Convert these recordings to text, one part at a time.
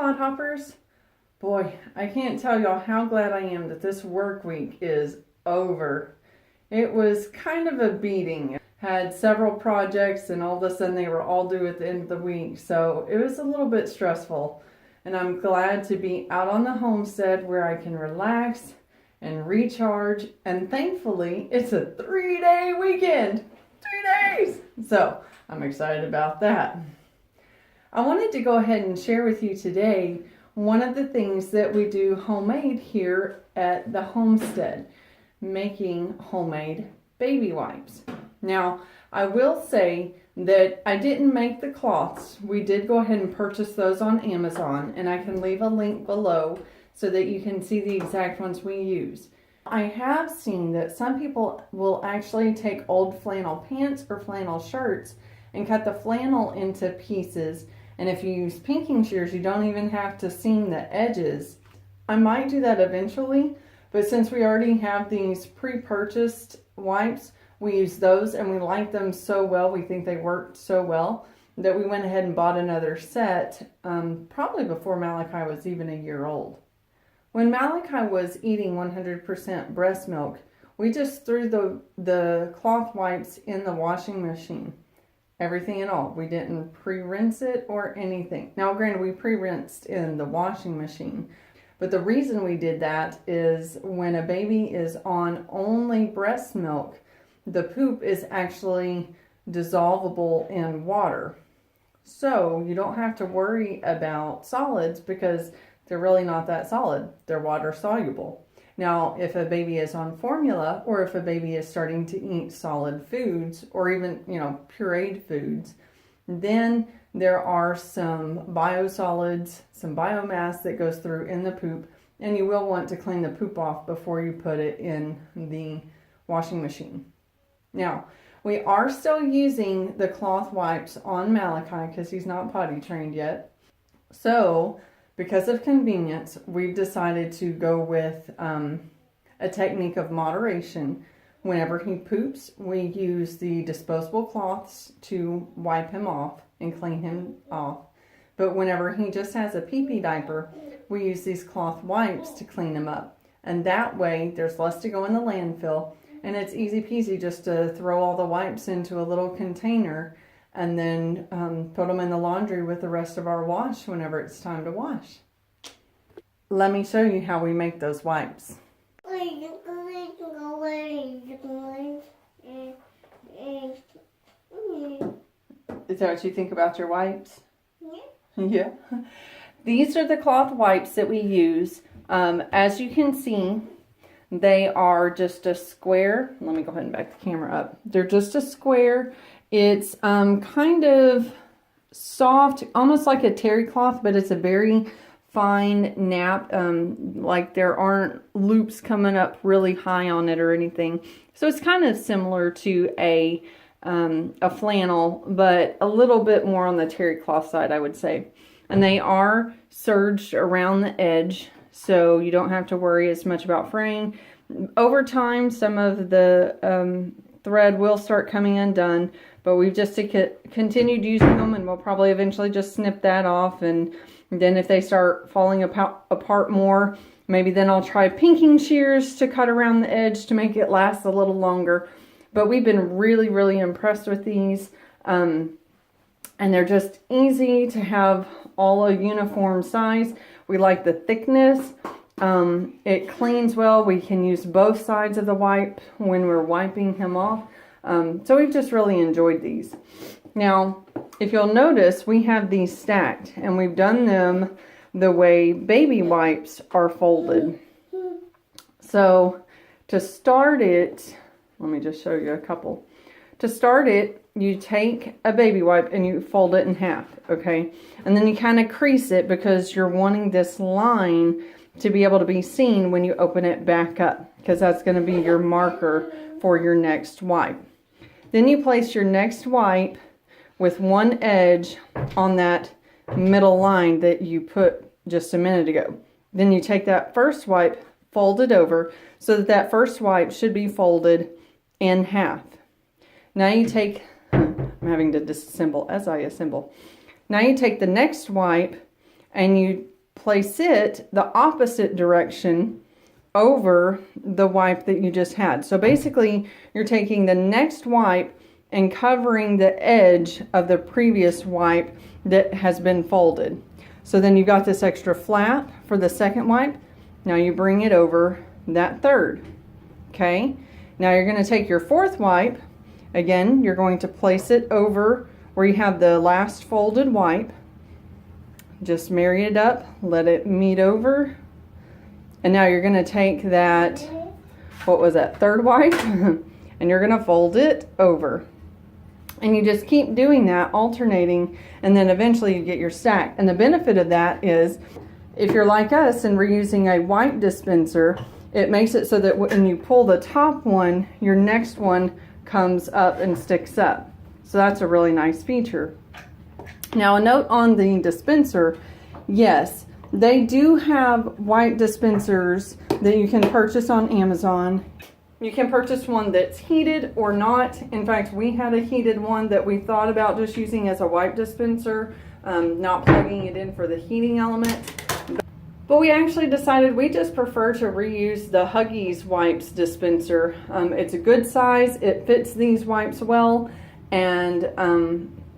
clodhoppers? Boy, I can't tell y'all how glad I am that this work week is over. It was kind of a beating. Had several projects and all of a sudden they were all due at the end of the week. So it was a little bit stressful. And I'm glad to be out on the homestead where I can relax and recharge. And thankfully, it's a 3-day weekend. 3 days! So I'm excited about that. I wanted to go ahead and share with you today one of the things that we do homemade here at the homestead, making homemade baby wipes. Now, I will say that I didn't make the cloths. We did go ahead and purchase those on Amazon, and I can leave a link below so that you can see the exact ones we use. I have seen that some people will actually take old flannel pants or flannel shirts and cut the flannel into pieces. And if you use pinking shears, you don't even have to seam the edges. I might do that eventually, but since we already have these pre-purchased wipes, we use those and we like them so well, we think they worked so well, that we went ahead and bought another set, probably before Malachi was even a year old. When Malachi was eating 100% breast milk, we just threw the cloth wipes in the washing machine. Everything and all. We didn't pre-rinse it or anything. Now, granted, we pre-rinsed in the washing machine. But the reason we did that is when a baby is on only breast milk, the poop is actually dissolvable in water. So you don't have to worry about solids because they're really not that solid. They're water soluble. Now, if a baby is on formula or if a baby is starting to eat solid foods or even, pureed foods, then there are some biosolids, some biomass that goes through in the poop, and you will want to clean the poop off before you put it in the washing machine. Now, we are still using the cloth wipes on Malachi because he's not potty trained yet. So, because of convenience, we've decided to go with a technique of moderation. Whenever he poops, we use the disposable cloths to wipe him off and clean him off. But whenever he just has a pee-pee diaper, we use these cloth wipes to clean him up. And that way, there's less to go in the landfill, and it's easy peasy just to throw all the wipes into a little container and then put them in the laundry with the rest of our wash whenever it's time to wash. Let me show you how we make those wipes. Is that what you think about your wipes? Yeah. Yeah. These are the cloth wipes that we use. As you can see, they are just a square. Let me go ahead and back the camera up. They're just a square. It's kind of soft, almost like a terry cloth, but it's a very fine nap. Like there aren't loops coming up really high on it or anything. So it's kind of similar to a flannel, but a little bit more on the terry cloth side, I would say. And they are serged around the edge, so you don't have to worry as much about fraying. Over time, some of the thread will start coming undone, but we've just continued using them, and we'll probably eventually just snip that off. And then if they start falling apart more, maybe then I'll try pinking shears to cut around the edge to make it last a little longer. But we've been really, really impressed with these. And they're just easy to have all a uniform size. We like the thickness. It cleans well. We can use both sides of the wipe when we're wiping him off. So we've just really enjoyed these. Now, if you'll notice, we have these stacked, and we've done them the way baby wipes are folded. So to start it, let me just show you a couple. To start it, you take a baby wipe and you fold it in half, okay? And then you kind of crease it because you're wanting this line to be able to be seen when you open it back up, because that's going to be your marker for your next wipe. Then you place your next wipe with one edge on that middle line that you put just a minute ago. Then you take that first wipe, fold it over so that that first wipe should be folded in half. Now you take, I'm having to disassemble as I assemble. Now you take the next wipe and you place it the opposite direction over the wipe that you just had. So basically, you're taking the next wipe and covering the edge of the previous wipe that has been folded. So then you've got this extra flap for the second wipe. Now you bring it over that third. Okay, now you're going to take your fourth wipe. Again, you're going to place it over where you have the last folded wipe. Just marry it up, let it meet over. And now you're going to take that, what was that, third wipe, and you're going to fold it over. And you just keep doing that, alternating, and then eventually you get your stack. And the benefit of that is, if you're like us and we're using a wipe dispenser, it makes it so that when you pull the top one, your next one comes up and sticks up. So that's a really nice feature. Now, a note on the dispenser, yes, they do have wipe dispensers that you can purchase on Amazon. You can purchase one that's heated or not. In fact, we had a heated one that we thought about just using as a wipe dispenser, not plugging it in for the heating element. But we actually decided we just prefer to reuse the Huggies wipes dispenser. It's a good size, it fits these wipes well, and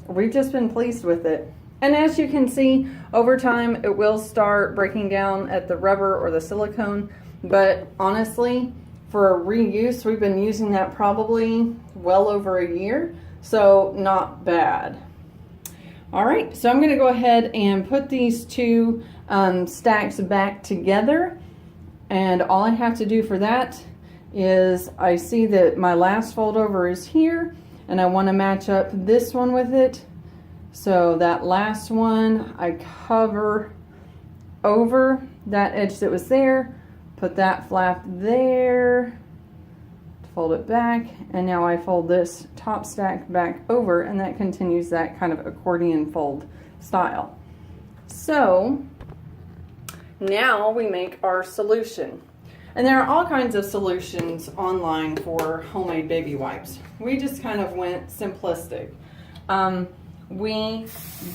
we've just been pleased with it. And as you can see, over time it will start breaking down at the rubber or the silicone, but honestly, for reuse, we've been using that probably well over a year, so not bad. All right, so I'm going to go ahead and put these two stacks back together, and all I have to do for that is I see that my last fold over is here, and I want to match up this one with it. So that last one, I cover over that edge that was there, put that flap there, fold it back, and now I fold this top stack back over, and that continues that kind of accordion fold style. So now we make our solution. And there are all kinds of solutions online for homemade baby wipes. We just kind of went simplistic. We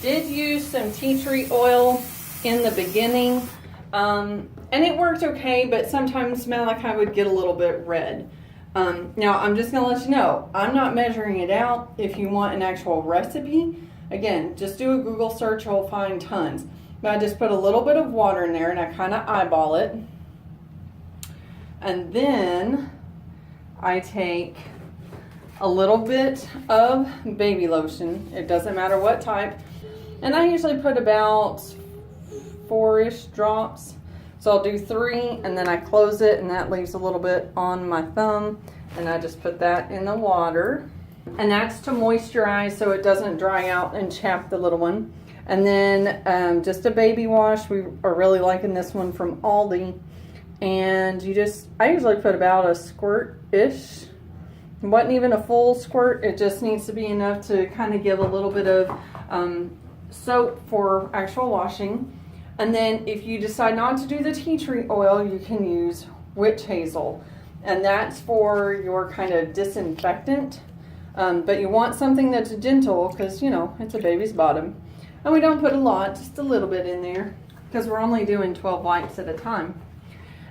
did use some tea tree oil in the beginning, and it worked okay, but sometimes Malachi would get a little bit red. Now, I'm just going to let you know, I'm not measuring it out. If you want an actual recipe, again, just do a Google search, you'll find tons. But I just put a little bit of water in there and I kind of eyeball it. And then I take a little bit of baby lotion. It doesn't matter what type. And I usually put about 4-ish drops. So I'll do 3 and then I close it, and that leaves a little bit on my thumb, and I just put that in the water. And that's to moisturize so it doesn't dry out and chap the little one. And then just a baby wash. We are really liking this one from Aldi. And I usually put about a squirt-ish. It wasn't even a full squirt, it just needs to be enough to kind of give a little bit of soap for actual washing. And then if you decide not to do the tea tree oil, you can use witch hazel. And that's for your kind of disinfectant. But you want something that's gentle because, you know, it's a baby's bottom. And we don't put a lot, just a little bit in there because we're only doing 12 wipes at a time.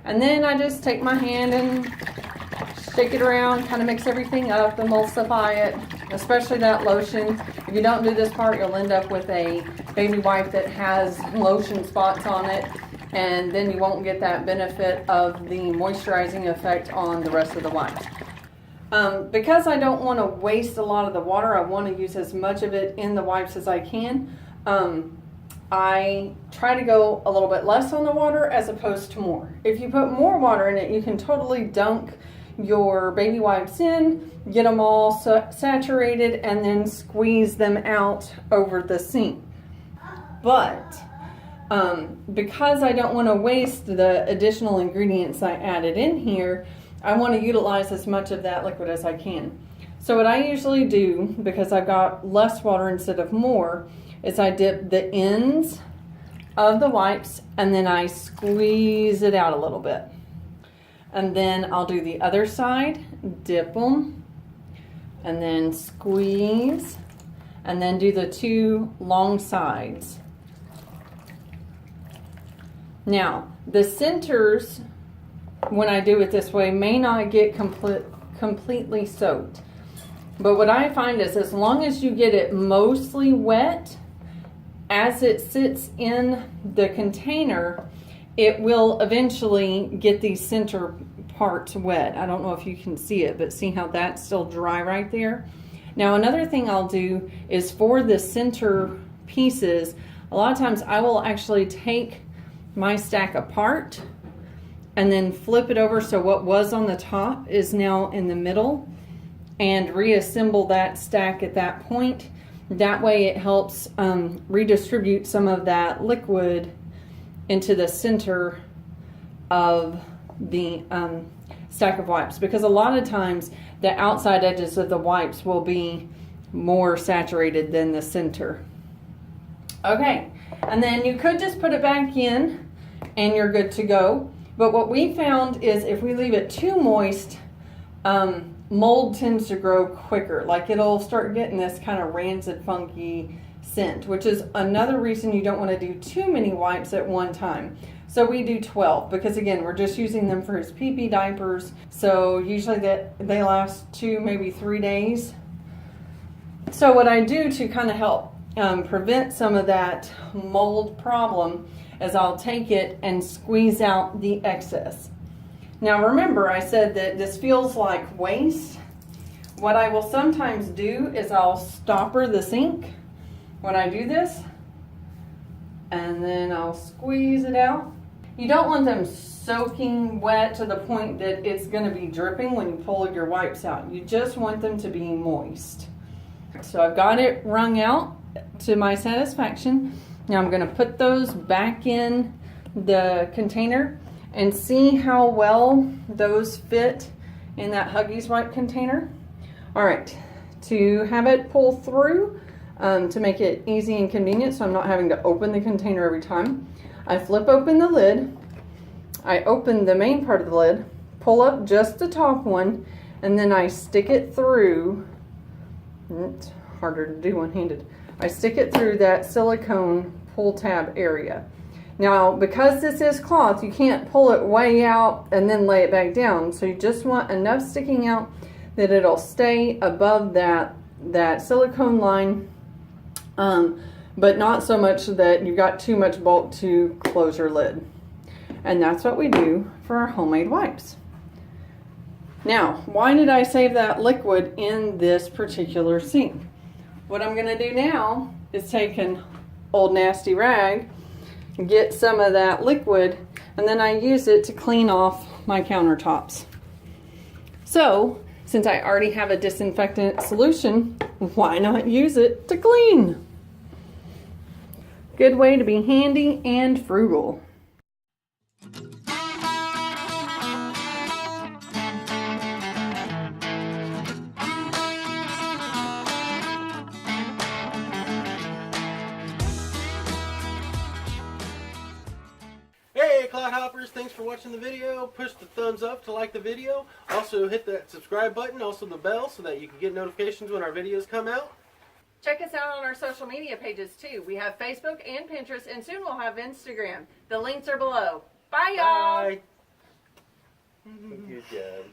And then I just take my hand and shake it around, kind of mix everything up, emulsify it, especially that lotion. If you don't do this part, you'll end up with a baby wipe that has lotion spots on it, and then you won't get that benefit of the moisturizing effect on the rest of the wipes. Because I don't want to waste a lot of the water, I want to use as much of it in the wipes as I can. I try to go a little bit less on the water as opposed to more. If you put more water in it, you can totally dunk your baby wipes in, get them all saturated, and then squeeze them out over the sink. But because I don't want to waste the additional ingredients I added in here, I want to utilize as much of that liquid as I can. So what I usually do, because I've got less water instead of more, is I dip the ends of the wipes and then I squeeze it out a little bit. And then I'll do the other side, dip them, and then squeeze, and then do the 2 long sides. Now, the centers, when I do it this way, may not get completely soaked. But what I find is as long as you get it mostly wet, as it sits in the container, it will eventually get these center parts wet. I don't know if you can see it, but see how that's still dry right there? Now, another thing I'll do is for the center pieces, a lot of times I will actually take my stack apart and then flip it over so what was on the top is now in the middle, and reassemble that stack at that point. That way it helps redistribute some of that liquid into the center of the stack of wipes, because a lot of times the outside edges of the wipes will be more saturated than the center. Okay, and then you could just put it back in and you're good to go. But what we found is if we leave it too moist, mold tends to grow quicker. Like it'll start getting this kind of rancid, funky scent, which is another reason you don't want to do too many wipes at one time. So we do 12 because again, we're just using them for his pee-pee diapers. So usually they last 2, maybe 3 days. So what I do to kind of help prevent some of that mold problem is I'll take it and squeeze out the excess. Now remember, I said that this feels like waste. What I will sometimes do is I'll stopper the sink when I do this, and then I'll squeeze it out. You don't want them soaking wet to the point that it's going to be dripping when you pull your wipes out. You just want them to be moist. So I've got it wrung out to my satisfaction. Now I'm going to put those back in the container and see how well those fit in that Huggies wipe container. All right, to have it pull through, to make it easy and convenient so I'm not having to open the container every time, I flip open the lid, I open the main part of the lid, pull up just the top one, and then I stick it through. It's harder to do one-handed. I stick it through that silicone pull tab area. Now, because this is cloth, you can't pull it way out and then lay it back down. So you just want enough sticking out that it'll stay above that silicone line, but not so much that you've got too much bulk to close your lid. And that's what we do for our homemade wipes. Now, why did I save that liquid in this particular sink? What I'm gonna do now is take an old nasty rag, get some of that liquid, and then I use it to clean off my countertops. So, since I already have a disinfectant solution, why not use it to clean? Good way to be handy and frugal. Hey Cloud Hoppers, thanks for watching the video. Push the thumbs up to like the video. Also hit that subscribe button, also the bell, so that you can get notifications when our videos come out. Check us out on our social media pages too. We have Facebook and Pinterest, and soon we'll have Instagram. The links are below. Bye y'all! Bye! Good job.